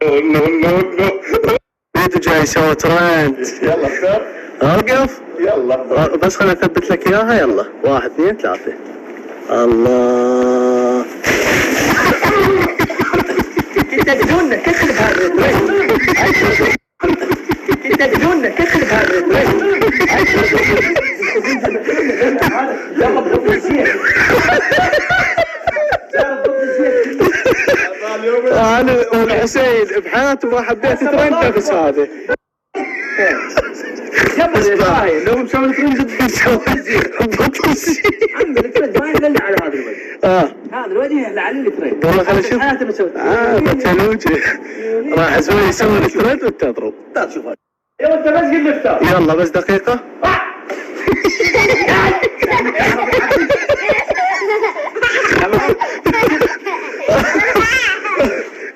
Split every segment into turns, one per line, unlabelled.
نو نو نو. فيديو جاي يسوي ترند.
يلا اختار.
اوقف.
يلا
بس خليني اثبت لك اياها. يلا 1 2 3. الله.
انت بدون تخرب هالريترين. انت بدون تخرب هالريترين. يلا بضبط الزيت.
انا والحسين بحياته ما حبيت ترند بس هذا.
جبل الفاي لو مسوي ترند
بضبط الزين.
عم الترند ما يدل على هذا الوجه. هذا الوجه يدل على الترند.
والله خليني اشوف.
حياتي مسوي
بتلوجه. راح اسوي يسوي الترند وانت تضرب.
لا تشوف هذا. يلا انت بس قل لي اختار.
يلا بس دقيقة.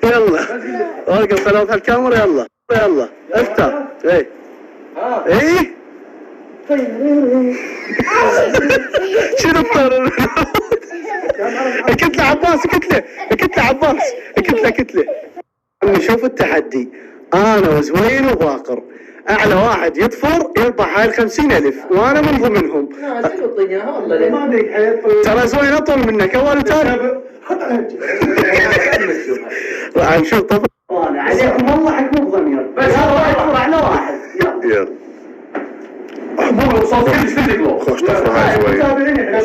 يلا اوقف خلاص الكاميرا. يلا يلا افتح. ايه ايه شنو الطار؟ كتله عباس كتله. شوف التحدي. انا وزوين وباقر اعلى واحد يطفر يربح هاي 50,000 وانا من ضمنهم. ترى زوين اطول منك اول وثاني. راح نشوف طبعا عليكم والله حكموا بضمير. بس هذا واحد يطلع على واحد. يلا
مو صوت كل شيء خوش طفره هاي زوين.
تابعيني.